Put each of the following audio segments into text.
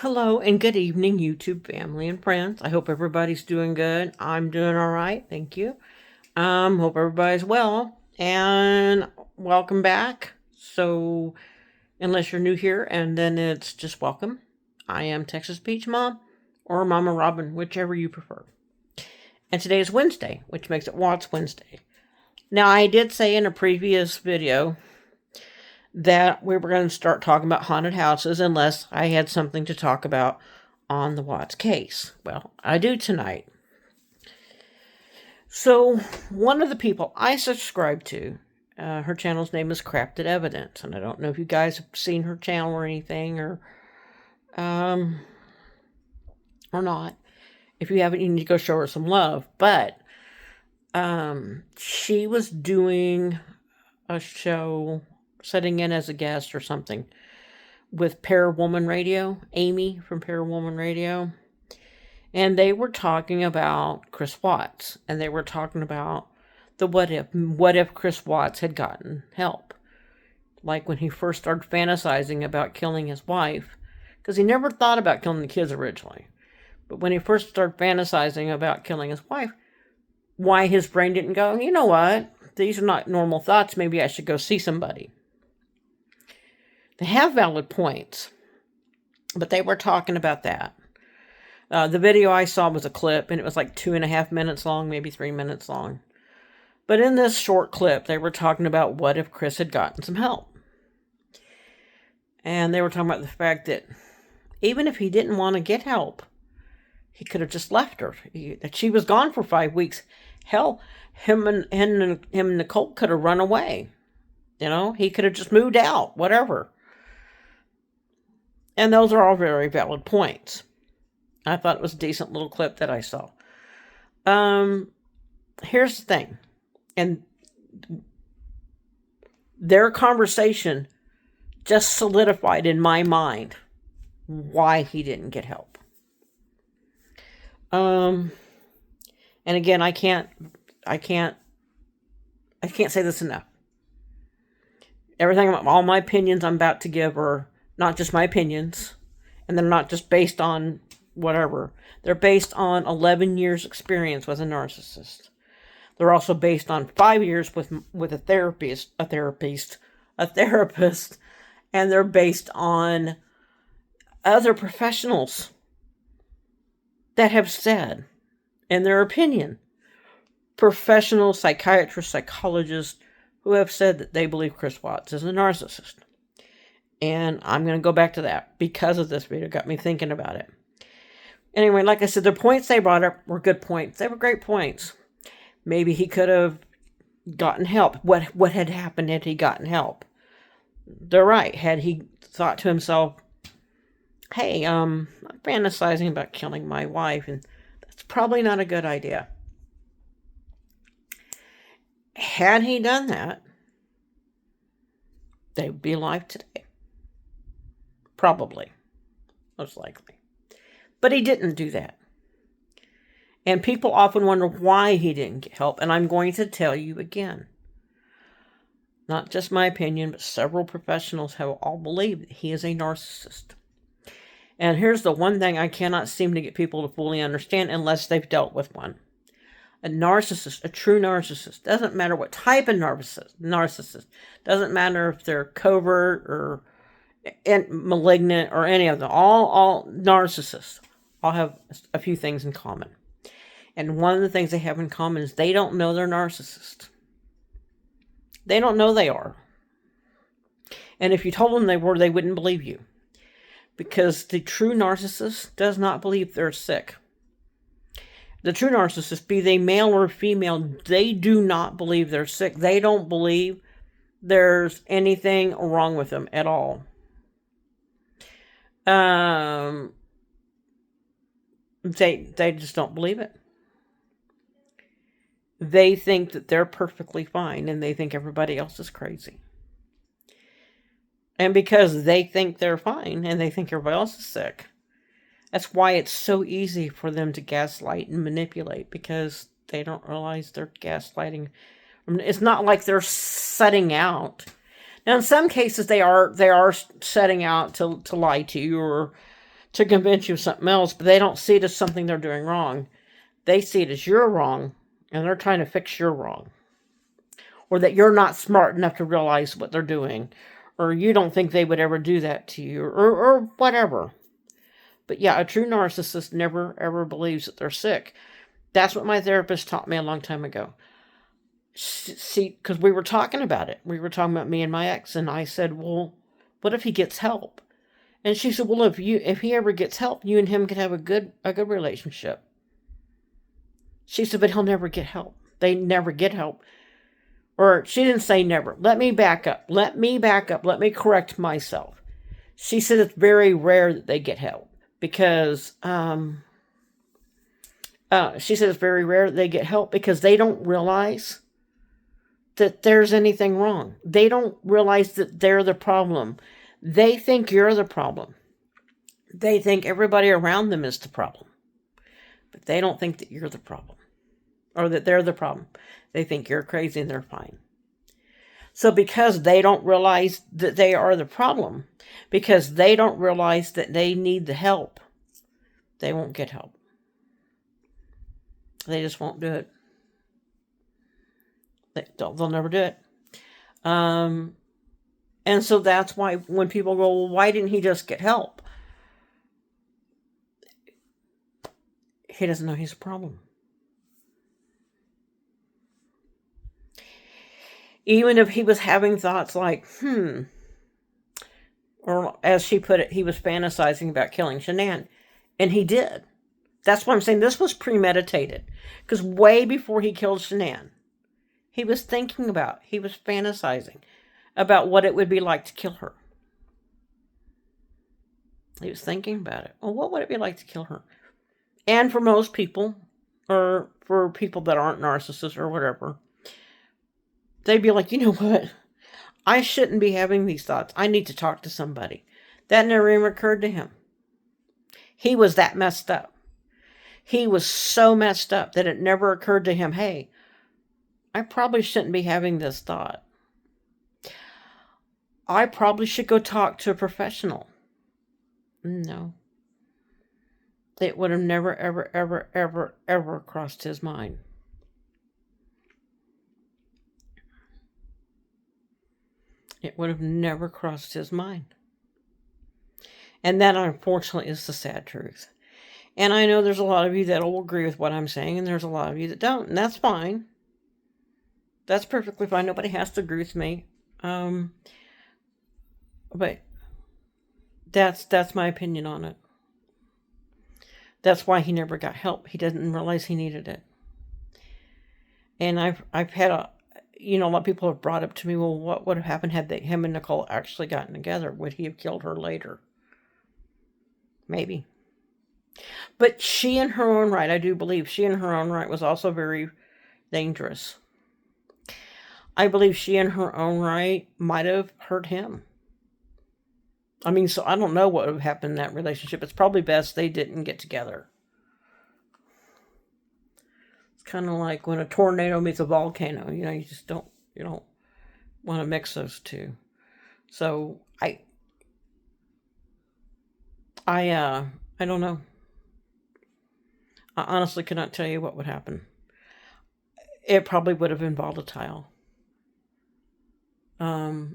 Hello and good evening, YouTube family and friends. I hope everybody's doing good. I'm doing all right, thank you. Hope everybody's well, and welcome back. So, unless you're new here, and then it's just welcome. I am Texas Peach Mom, or Mama Robin, whichever you prefer. And today is Wednesday, which makes it Watts Wednesday. Now, I did say in a previous video that we were going to start talking about haunted houses unless I had something to talk about on the Watts case. Well, I do tonight. So, one of the people I subscribe to, her channel's name is Crafted Evidence, and I don't know if you guys have seen her channel or anything, or not. If you haven't, you need to go show her some love. But she was doing a show, sitting in as a guest or something, with Parawoman Radio, Amy from Parawoman Radio. And they were talking about Chris Watts. And they were talking about the what if. What if Chris Watts had gotten help? Like when he first started fantasizing about killing his wife. Because he never thought about killing the kids originally. But when he first started fantasizing about killing his wife, why his brain didn't go, you know what? These are not normal thoughts. Maybe I should go see somebody. They have valid points. But they were talking about that. The video I saw was a clip, and it was like 2.5 minutes long, maybe 3 minutes long. But in this short clip, they were talking about what if Chris had gotten some help. And they were talking about the fact that even if he didn't want to get help, he could have just left her. That she was gone for 5 weeks. Hell, him and Nicole could have run away. You know, he could have just moved out, whatever. And those are all very valid points. I thought it was a decent little clip that I saw. Here's the thing. And their conversation just solidified in my mind why he didn't get help. And again, I can't say this enough. All my opinions I'm about to give are not just my opinions, and they're not just based on whatever. They're based on 11 years experience with a narcissist. They're also based on 5 years with a therapist, and they're based on other professionals that have said, in their opinion, professional psychiatrists, psychologists who have said that they believe Chris Watts is a narcissist. And I'm going to go back to that because of this video. Got me thinking about it. Anyway, like I said, the points they brought up were good points. They were great points. Maybe he could have gotten help. What had happened had he gotten help? They're right. Had he thought to himself, hey, I'm fantasizing about killing my wife, and that's probably not a good idea. Had he done that, they would be alive today. Probably. Most likely. But he didn't do that. And people often wonder why he didn't get help. And I'm going to tell you again. Not just my opinion, but several professionals have all believed that he is a narcissist. And here's the one thing I cannot seem to get people to fully understand unless they've dealt with one. A narcissist, a true narcissist, doesn't matter what type of narcissist, doesn't matter if they're covert or malignant or any of them. All narcissists all have a few things in common. And one of the things they have in common is they don't know they're narcissists. They don't know they are. And if you told them they were, they wouldn't believe you. Because the true narcissist does not believe they're sick. The true narcissist, be they male or female, they do not believe they're sick. They don't believe there's anything wrong with them at all. They just don't believe it. They think that they're perfectly fine, and they think everybody else is crazy. And because they think they're fine, and they think everybody else is sick, that's why it's so easy for them to gaslight and manipulate, because they don't realize they're gaslighting. I mean, it's not like they're setting out. Now, in some cases, they are setting out to lie to you or to convince you of something else, but they don't see it as something they're doing wrong. They see it as you're wrong, and they're trying to fix your wrong. Or that you're not smart enough to realize what they're doing. Or you don't think they would ever do that to you. Or whatever. But yeah, a true narcissist never, ever believes that they're sick. That's what my therapist taught me a long time ago. See, because we were talking about it. We were talking about me and my ex, and I said, well, what if he gets help? And she said, well, if he ever gets help, you and him could have a good relationship. She said, but he'll never get help. They never get help. Or she didn't say never. Let me back up. Let me correct myself. She said it's very rare that they get help. Because, she said it's very rare that they get help because they don't realize that there's anything wrong. They don't realize that they're the problem. They think you're the problem. They think everybody around them is the problem. But they don't think that you're the problem. Or that they're the problem. They think you're crazy and they're fine. So because they don't realize that they are the problem, because they don't realize that they need the help, they won't get help. They just won't do it. They'll never do it. And so that's why when people go, well, why didn't he just get help? He doesn't know he's a problem. Even if he was having thoughts like, or as she put it, he was fantasizing about killing Shanann. And he did. That's why I'm saying this was premeditated. Because way before he killed Shanann, he was fantasizing about what it would be like to kill her. He was thinking about it. Well, what would it be like to kill her? And for most people, or for people that aren't narcissists or whatever, they'd be like, you know what? I shouldn't be having these thoughts. I need to talk to somebody. That never even occurred to him. He was that messed up. He was so messed up that it never occurred to him, hey, I probably shouldn't be having this thought. I probably should go talk to a professional. No. It would have never, ever, ever, ever, ever crossed his mind. It would have never crossed his mind. And that, unfortunately, is the sad truth. And I know there's a lot of you that will agree with what I'm saying, and there's a lot of you that don't, and that's fine. That's perfectly fine. Nobody has to agree with me. But that's my opinion on it. That's why he never got help. He didn't realize he needed it. And I've had a lot of people have brought up to me, well, what would have happened had him and Nicole actually gotten together? Would he have killed her later? Maybe. But she in her own right, I do believe she in her own right was also very dangerous. I believe she in her own right might have hurt him. I mean, so I don't know what would have happened in that relationship. It's probably best they didn't get together. It's kind of like when a tornado meets a volcano. You just don't want to mix those two. So I don't know. I honestly cannot tell you what would happen. It probably would have been volatile.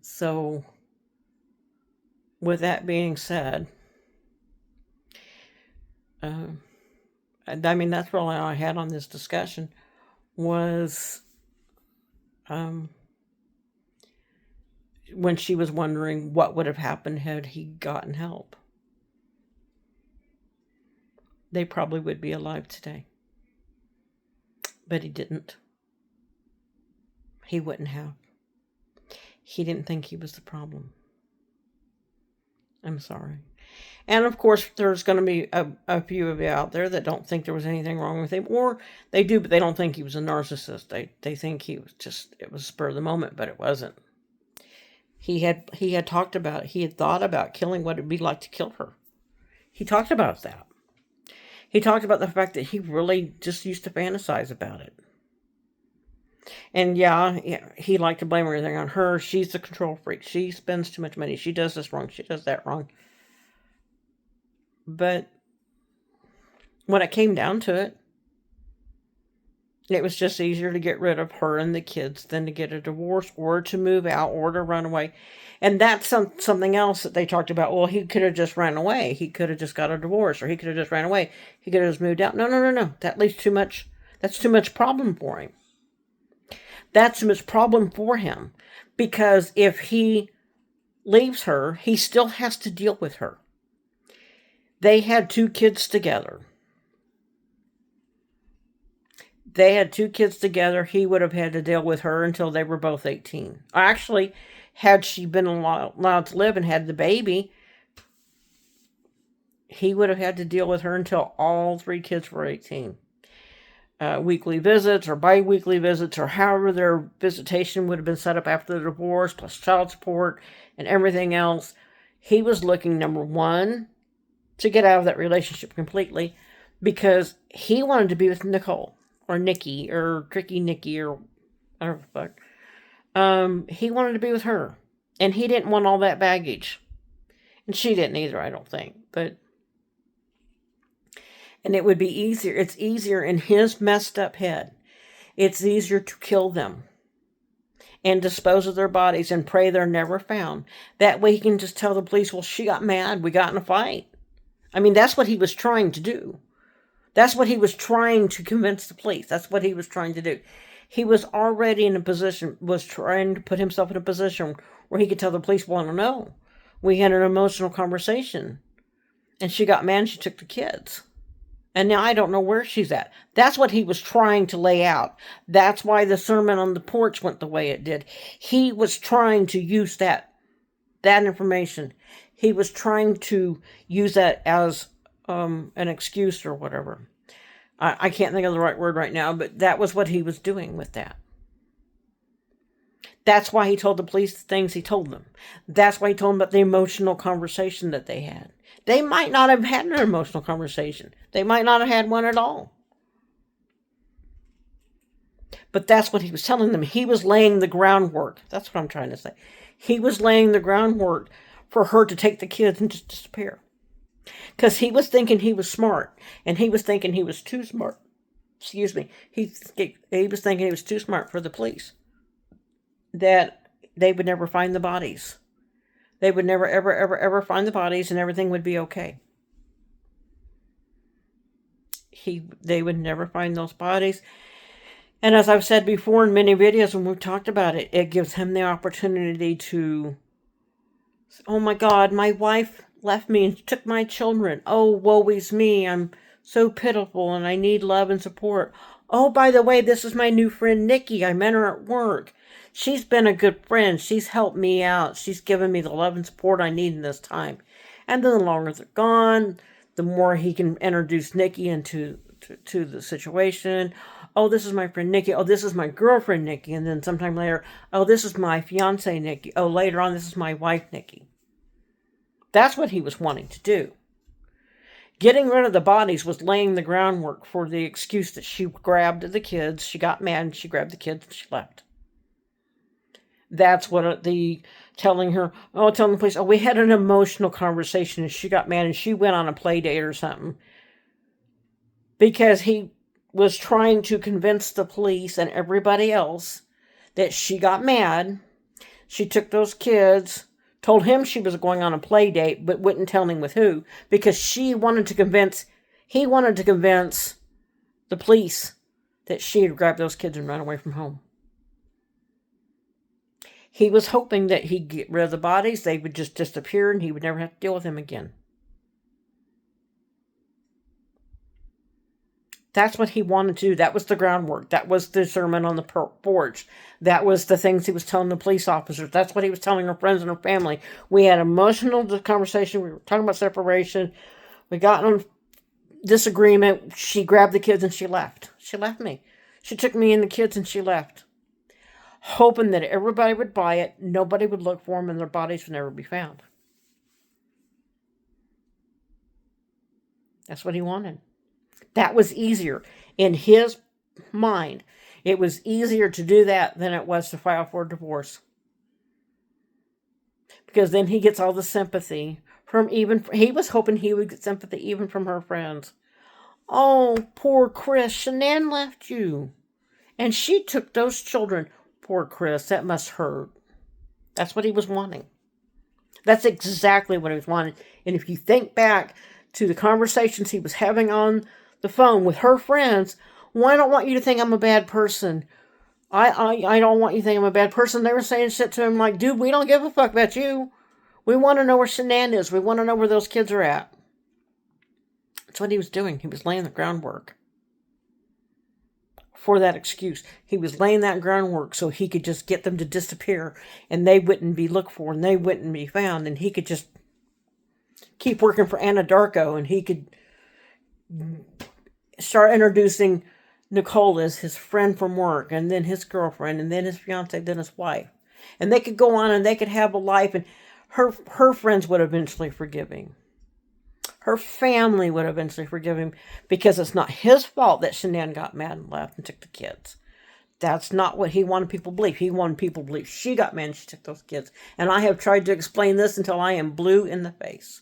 So with that being said, I mean, that's all I had on this discussion was when she was wondering what would have happened had he gotten help. They probably would be alive today. But he didn't. He wouldn't have. He didn't think he was the problem. I'm sorry. And of course, there's going to be a few of you out there that don't think there was anything wrong with him. Or they do, but they don't think he was a narcissist. They think he was it was spur of the moment, but it wasn't. He had talked about it. He had thought about killing what it'd be like to kill her. He talked about that. He talked about the fact that he really just used to fantasize about it. And yeah, he liked to blame everything on her. She's the control freak. She spends too much money. She does this wrong. She does that wrong. But when it came down to it, it was just easier to get rid of her and the kids than to get a divorce or to move out or to run away. And that's something else that they talked about. Well, he could have just ran away. He could have just got a divorce, or he could have just ran away. He could have just moved out. No. That leaves too much. That's too much problem for him. That's too much problem for him. Because if he leaves her, he still has to deal with her. They had 2 kids together. He would have had to deal with her until they were both 18. Actually, had she been allowed to live and had the baby, he would have had to deal with her until all 3 kids were 18. Weekly visits or bi-weekly visits, or however their visitation would have been set up after the divorce, plus child support and everything else. He was looking, number one, to get out of that relationship completely, because he wanted to be with Nicole or Nikki or Tricky Nikki or whatever the fuck. He wanted to be with her, and he didn't want all that baggage, and she didn't either, I don't think. And it would be easier. It's easier in his messed up head. It's easier to kill them and dispose of their bodies and pray they're never found. That way he can just tell the police, well, she got mad. We got in a fight. I mean, that's what he was trying to do. That's what he was trying to convince the police. That's what he was trying to do. He was already in a position, was trying to put himself in a position where he could tell the police, well, no. We had an emotional conversation. And she got mad and she took the kids. And now I don't know where she's at. That's what he was trying to lay out. That's why the sermon on the porch went the way it did. He was trying to use that information. He was trying to use that as an excuse or whatever. I can't think of the right word right now, but that was what he was doing with that. That's why he told the police the things he told them. That's why he told them about the emotional conversation that they had. They might not have had an emotional conversation. They might not have had one at all. But that's what he was telling them. He was laying the groundwork. That's what I'm trying to say. He was laying the groundwork for her to take the kids and just disappear. Because he was thinking he was smart. And he was thinking he was too smart. Excuse me. He was thinking he was too smart for the police. That they would never find the bodies. They would never, ever find the bodies, and everything would be okay. They would never find those bodies. And as I've said before in many videos when we've talked about it, it gives him the opportunity to, oh my God, my wife left me and took my children. Oh, woe is me. I'm so pitiful and I need love and support. Oh, by the way, this is my new friend, Nikki. I met her at work. She's been a good friend. She's helped me out. She's given me the love and support I need in this time. And then the longer they're gone, the more he can introduce Nikki into to the situation. Oh, this is my friend Nikki. Oh, this is my girlfriend Nikki. And then sometime later, oh, this is my fiance Nikki. Oh, later on, this is my wife Nikki. That's what he was wanting to do. Getting rid of the bodies was laying the groundwork for the excuse that she grabbed the kids. She got mad and she grabbed the kids and she left. That's what telling the police, oh, we had an emotional conversation and she got mad and she went on a play date or something. Because he was trying to convince the police and everybody else that she got mad. She took those kids, told him she was going on a play date, but wouldn't tell him with who, because he wanted to convince the police that she had grabbed those kids and run away from home. He was hoping that he'd get rid of the bodies, they would just disappear, and he would never have to deal with them again. That's what he wanted to do. That was the groundwork. That was the sermon on the porch. That was the things he was telling the police officers. That's what he was telling her friends and her family. We had emotional conversation. We were talking about separation. We got in disagreement. She grabbed the kids and she left. She left me. She took me and the kids and she left. Hoping that everybody would buy it, nobody would look for them, and their bodies would never be found. That's what he wanted. That was easier. In his mind, it was easier to do that than it was to file for a divorce. Because then he gets all the sympathy he was hoping he would get sympathy even from her friends. Oh, poor Chris, Shanann left you. And she took those children. Poor Chris, that must hurt. That's what he was wanting. That's exactly what he was wanting. And if you think back to the conversations he was having on the phone with her friends, well, I don't want you to think I'm a bad person. I don't want you to think I'm a bad person. They were saying shit to him like, dude, we don't give a fuck about you. We want to know where Shanann is. We want to know where those kids are at. That's what he was doing. He was laying the groundwork for that excuse. He was laying that groundwork so he could just get them to disappear and they wouldn't be looked for and they wouldn't be found, and he could just keep working for Anna Darko, and he could start introducing Nicole as his friend from work, and then his girlfriend, and then his fiance, then his wife. And they could go on and they could have a life, and her friends would eventually forgive him. Her family would eventually forgive him, because it's not his fault that Shanann got mad and left and took the kids. That's not what he wanted people to believe. He wanted people to believe she got mad and she took those kids. And I have tried to explain this until I am blue in the face.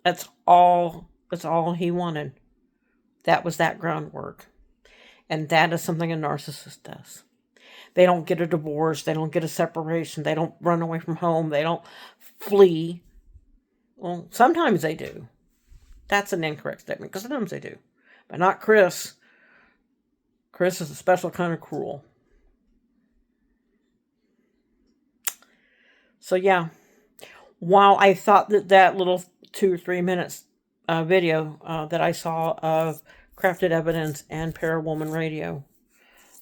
That's all he wanted. That was that groundwork. And that is something a narcissist does. They don't get a divorce. They don't get a separation. They don't run away from home. They don't flee. Well, sometimes they do. That's an incorrect statement, because sometimes they do. But not Chris. Chris is a special kind of cruel. So yeah, while I thought that little 2 or 3 minutes video that I saw of Crafted Evidence and Parawoman Radio,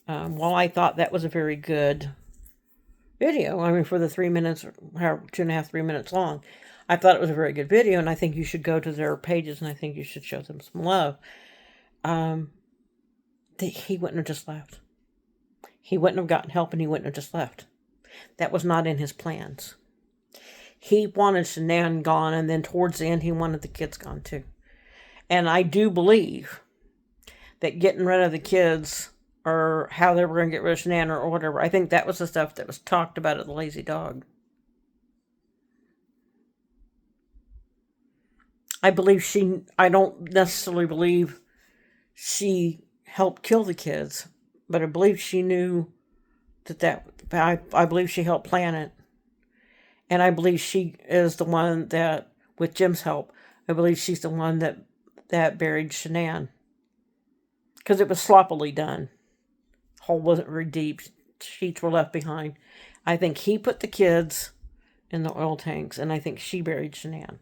while I thought that was a very good video, I mean, for the 3 minutes, or 2.5, 3 minutes long, I thought it was a very good video, and I think you should go to their pages, and I think you should show them some love. He wouldn't have just left. He wouldn't have gotten help, and he wouldn't have just left. That was not in his plans. He wanted Shanann gone, and then towards the end, he wanted the kids gone too. And I do believe that getting rid of the kids, or how they were going to get rid of Shanann, or whatever, I think that was the stuff that was talked about at the Lazy Dog. I don't necessarily believe she helped kill the kids, but I believe she knew I believe she helped plan it. And I believe she is the one that, with Jim's help, I believe she's the one that buried Shanann. Because it was sloppily done. Hole wasn't very deep. Sheets were left behind. I think he put the kids in the oil tanks, and I think she buried Shanann.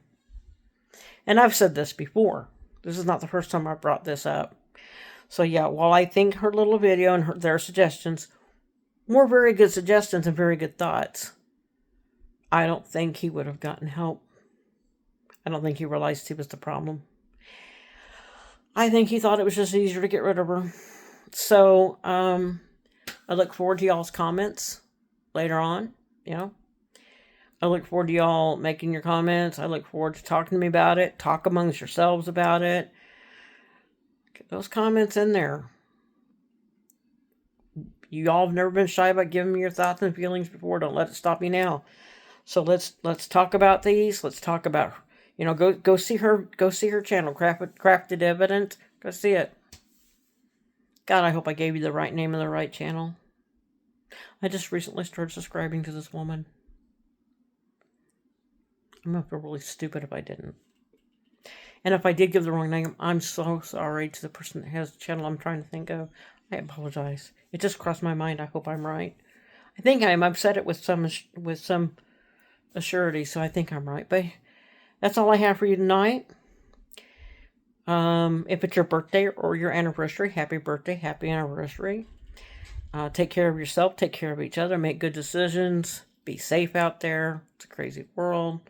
And I've said this before. This is not the first time I brought this up. So yeah, while I think her little video and their suggestions were very good suggestions and very good thoughts, I don't think he would have gotten help. I don't think he realized he was the problem. I think he thought it was just easier to get rid of her. So, I look forward to y'all's comments later on, I look forward to y'all making your comments. I look forward to talking to me about it. Talk amongst yourselves about it. Get those comments in there. You all have never been shy about giving me your thoughts and feelings before. Don't let it stop you now. So let's talk about these. Let's talk about, go see her channel, Crafted Evidence. Go see it. God, I hope I gave you the right name and the right channel. I just recently started subscribing to this woman. I'm going to feel really stupid if I didn't. And if I did give the wrong name, I'm so sorry to the person that has the channel I'm trying to think of. I apologize. It just crossed my mind. I hope I'm right. I think I am. I've said it with some assurity, so I think I'm right. But that's all I have for you tonight. If it's your birthday or your anniversary, happy birthday, happy anniversary. Take care of yourself. Take care of each other. Make good decisions. Be safe out there. It's a crazy world.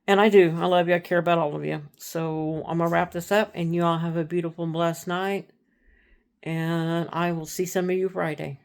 And I do. I love you. I care about all of you. So I'm going to wrap this up, and you all have a beautiful and blessed night. And I will see some of you Friday.